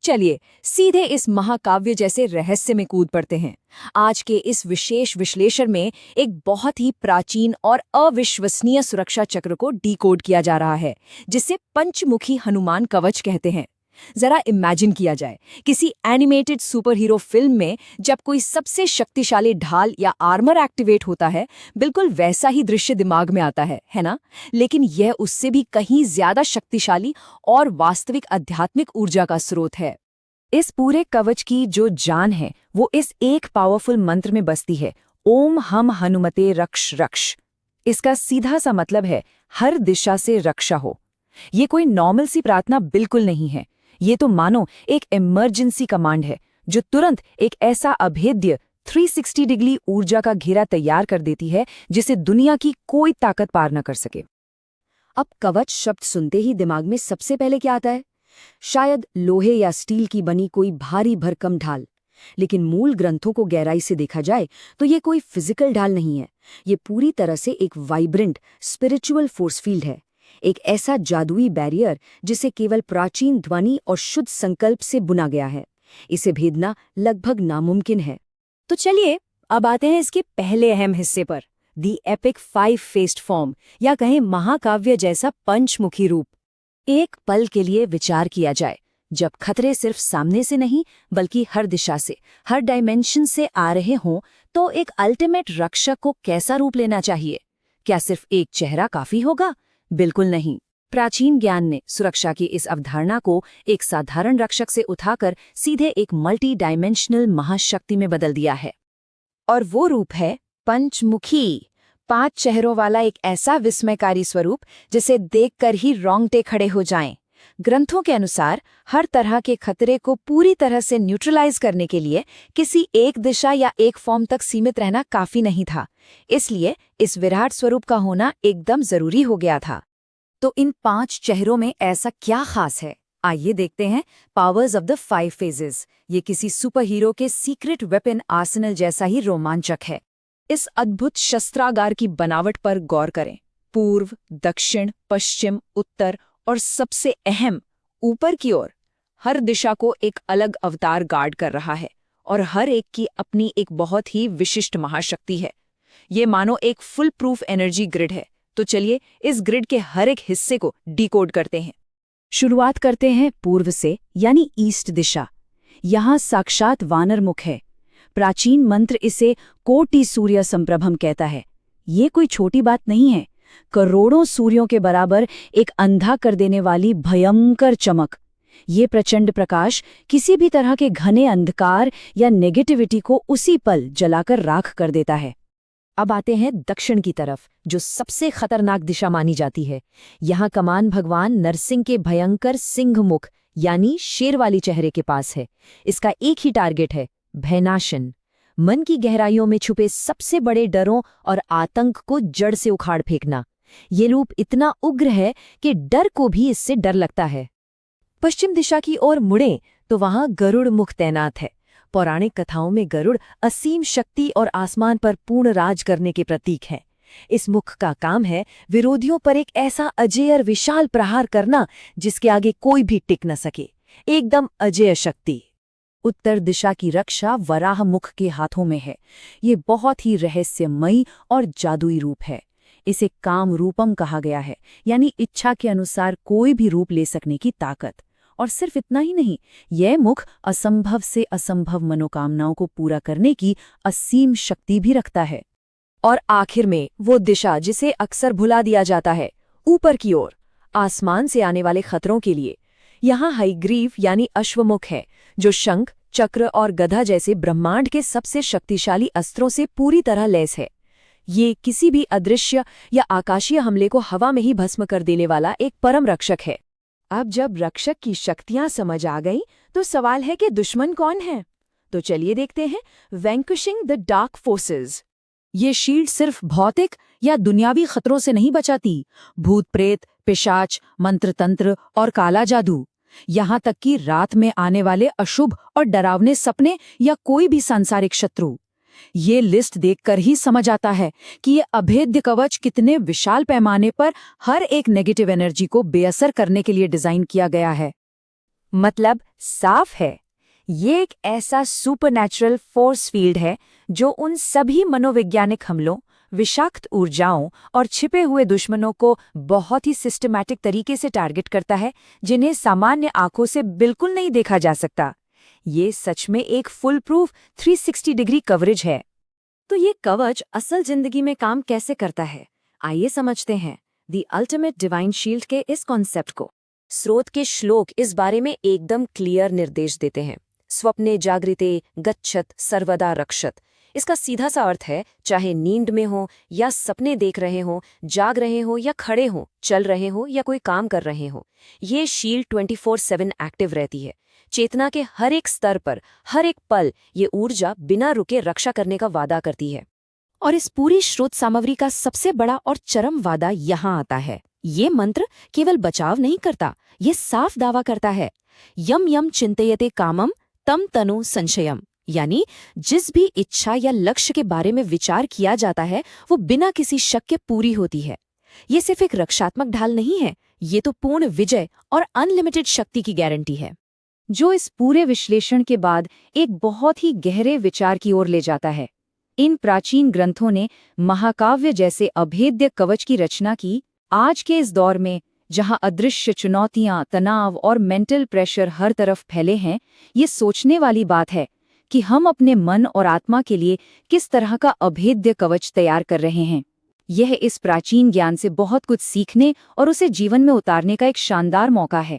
चलिए सीधे इस महाकाव्य जैसे रहस्य में कूद पड़ते हैं। आज के इस विशेष विश्लेषण में एक बहुत ही प्राचीन और अविश्वसनीय सुरक्षा चक्र को डिकोड किया जा रहा है, जिसे पंचमुखी हनुमान कवच कहते हैं। जरा इमेजिन किया जाए, किसी एनिमेटेड सुपर हीरो फिल्म में जब कोई सबसे शक्तिशाली ढाल या आर्मर एक्टिवेट होता है, बिल्कुल वैसा ही दृश्य दिमाग में आता है ना? लेकिन यह उससे भी कहीं ज्यादा शक्तिशाली और वास्तविक आध्यात्मिक ऊर्जा का स्रोत है। इस पूरे कवच की जो जान है वो इस एक पावरफुल मंत्र में बसती है, ओम हम हनुमते रक्ष रक्ष। इसका सीधा सा मतलब है हर दिशा से रक्षा हो। ये कोई नॉर्मल सी प्रार्थना बिल्कुल नहीं है। ये तो मानो एक इमरजेंसी कमांड है जो तुरंत एक ऐसा अभेद्य 360 डिग्री ऊर्जा का घेरा तैयार कर देती है जिसे दुनिया की कोई ताकत पार न कर सके। अब कवच शब्द सुनते ही दिमाग में सबसे पहले क्या आता है? शायद लोहे या स्टील की बनी कोई भारी भरकम ढाल। लेकिन मूल ग्रंथों को गहराई से देखा जाए तो ये कोई फिजिकल ढाल नहीं है। ये पूरी तरह से एक वाइब्रेंट स्पिरिचुअल फोर्स फील्ड है, एक ऐसा जादुई बैरियर जिसे केवल प्राचीन ध्वनि और शुद्ध संकल्प से बुना गया है। इसे भेदना लगभग नामुमकिन है। तो चलिए अब आते हैं इसके पहले अहम हिस्से पर, दी एपिक 5-फेस्ड फॉर्म, या कहें महाकाव्य जैसा पंचमुखी रूप। एक पल के लिए विचार किया जाए, जब खतरे सिर्फ सामने से नहीं बल्कि हर दिशा से, हर डायमेंशन से आ रहे हों, तो एक अल्टीमेट रक्षक को कैसा रूप लेना चाहिए? क्या सिर्फ एक चेहरा काफी होगा? बिल्कुल नहीं। प्राचीन ज्ञान ने सुरक्षा की इस अवधारणा को एक साधारण रक्षक से उठाकर सीधे एक मल्टी डायमेंशनल महाशक्ति में बदल दिया है। और वो रूप है पंचमुखी, 5 चेहरों वाला एक ऐसा विस्मयकारी स्वरूप जिसे देखकर ही रोंगटे खड़े हो जाएं। ग्रंथों के अनुसार हर तरह के खतरे को पूरी तरह से न्यूट्रलाइज करने के लिए किसी एक दिशा या एक फॉर्म तक सीमित रहना काफी नहीं था, इसलिए इस विराट स्वरूप का होना एकदम जरूरी हो गया था। तो इन 5 चेहरों में ऐसा क्या खास है? आइए देखते हैं पावर्स ऑफ द 5 फेजेस। ये किसी सुपर हीरो के सीक्रेट वेपन आर्सेनल जैसा ही रोमांचक है। इस अद्भुत शस्त्रागार की बनावट पर गौर करें। पूर्व, दक्षिण, पश्चिम, उत्तर और सबसे अहम ऊपर की ओर, हर दिशा को एक अलग अवतार गार्ड कर रहा है और हर एक की अपनी एक बहुत ही विशिष्ट महाशक्ति है। ये मानो एक फुल प्रूफ एनर्जी ग्रिड है। तो चलिए इस ग्रिड के हर एक हिस्से को डिकोड करते हैं। शुरुआत करते हैं पूर्व से, यानी ईस्ट दिशा। यहाँ साक्षात वानर मुख है। प्राचीन मंत्र इसे कोटि सूर्य संप्रभम कहता है। ये कोई छोटी बात नहीं है। करोड़ों सूर्यों के बराबर एक अंधा कर देने वाली भयंकर चमक। ये प्रचंड प्रकाश किसी भी तरह के घने अंधकार या नेगेटिविटी को उसी पल जलाकर राख कर देता है। अब आते हैं दक्षिण की तरफ, जो सबसे खतरनाक दिशा मानी जाती है। यहाँ कमान भगवान नरसिंह के भयंकर सिंह मुख यानी शेर वाली चेहरे के पास है। इसका एक ही टारगेट है, भयनाशन। मन की गहराइयों में छुपे सबसे बड़े डरों और आतंक को जड़ से उखाड़ फेंकना। ये रूप इतना उग्र है कि डर को भी इससे डर लगता है। पश्चिम दिशा की ओर मुड़ें तो वहां गरुड़ मुख तैनात है। पौराणिक कथाओं में गरुड़ असीम शक्ति और आसमान पर पूर्ण राज करने के प्रतीक है। इस मुख का काम है विरोधियों पर एक ऐसा अजेय विशाल प्रहार करना जिसके आगे कोई भी टिक न सके, एकदम अजेय शक्ति। उत्तर दिशा की रक्षा वराह मुख के हाथों में है। ये बहुत ही रहस्यमयी और जादुई रूप है। इसे काम रूपम कहा गया है, यानी इच्छा के अनुसार कोई भी रूप ले सकने की ताकत। और सिर्फ इतना ही नहीं, यह मुख असंभव से असंभव मनोकामनाओं को पूरा करने की असीम शक्ति भी रखता है। और आखिर में वो दिशा जिसे अक्सर भुला दिया जाता है, ऊपर की ओर, आसमान से आने वाले खतरों के लिए। यहाँ हयग्रीव यानी अश्वमुख है, जो शंख, चक्र और गधा जैसे ब्रह्मांड के सबसे शक्तिशाली अस्त्रों से पूरी तरह लैस है। ये किसी भी अदृश्य या आकाशीय हमले को हवा में ही भस्म कर देने वाला एक परम रक्षक है। अब जब रक्षक की शक्तियां समझ आ गईं, तो सवाल है कि दुश्मन कौन है? तो चलिए देखते हैं वैंक्विशिंग द डार्क फोर्सेस। ये शील्ड सिर्फ भौतिक या दुनियावी खतरों से नहीं बचाती, भूत प्रेत, पिशाच, मंत्र तंत्र और काला जादू, यहाँ तक कि रात में आने वाले अशुभ और डरावने सपने या कोई भी सांसारिक शत्रु। ये लिस्ट देखकर ही समझ आता है कि ये अभेद्य कवच कितने विशाल पैमाने पर हर एक नेगेटिव एनर्जी को बेअसर करने के लिए डिजाइन किया गया है। मतलब साफ है। ये एक ऐसा सुपरनैचुरल फोर्स फील्ड है जो उन सभी मनोवैज्ञानिक हमलों, विषाक्त ऊर्जाओं और छिपे हुए दुश्मनों को बहुत ही सिस्टमैटिक तरीके से टारगेट करता है, जिन्हें सामान्य आंखों से बिल्कुल नहीं देखा जा सकता। ये सच में एक फुल प्रूफ 360 डिग्री कवरेज है। तो ये कवच असल जिंदगी में काम कैसे करता है? आइए समझते हैं द अल्टीमेट डिवाइन शील्ड के इस कॉन्सेप्ट को। स्रोत के श्लोक इस बारे में एकदम क्लियर निर्देश देते हैं। स्वप्ने जागृते गच्छत सर्वदा रक्षत। इसका सीधा सा अर्थ है, चाहे नींद में हो या सपने देख रहे हो, जाग रहे हो या खड़े हो, चल रहे हो या कोई काम कर रहे हो, ये शील्ड 24/7 एक्टिव रहती है। चेतना के हर एक स्तर पर, हर एक पल ये ऊर्जा बिना रुके रक्षा करने का वादा करती है। और इस पूरी स्रोत सामग्री का सबसे बड़ा और चरम वादा यहाँ आता है। ये मंत्र केवल बचाव नहीं करता, ये साफ दावा करता है, यम यम चिंतयते कामम तम तनु संशयम, यानी जिस भी इच्छा या लक्ष्य के बारे में विचार किया जाता है वो बिना किसी शक के पूरी होती है। ये सिर्फ एक रक्षात्मक ढाल नहीं है, ये तो पूर्ण विजय और अनलिमिटेड शक्ति की गारंटी है, जो इस पूरे विश्लेषण के बाद एक बहुत ही गहरे विचार की ओर ले जाता है। इन प्राचीन ग्रंथों ने महाकाव्य जैसे अभेद्य कवच की रचना की। आज के इस दौर में जहां अदृश्य चुनौतियां, तनाव और मेंटल प्रेशर हर तरफ फैले हैं, ये सोचने वाली बात है कि हम अपने मन और आत्मा के लिए किस तरह का अभेद्य कवच तैयार कर रहे हैं। यह इस प्राचीन ज्ञान से बहुत कुछ सीखने और उसे जीवन में उतारने का एक शानदार मौका है।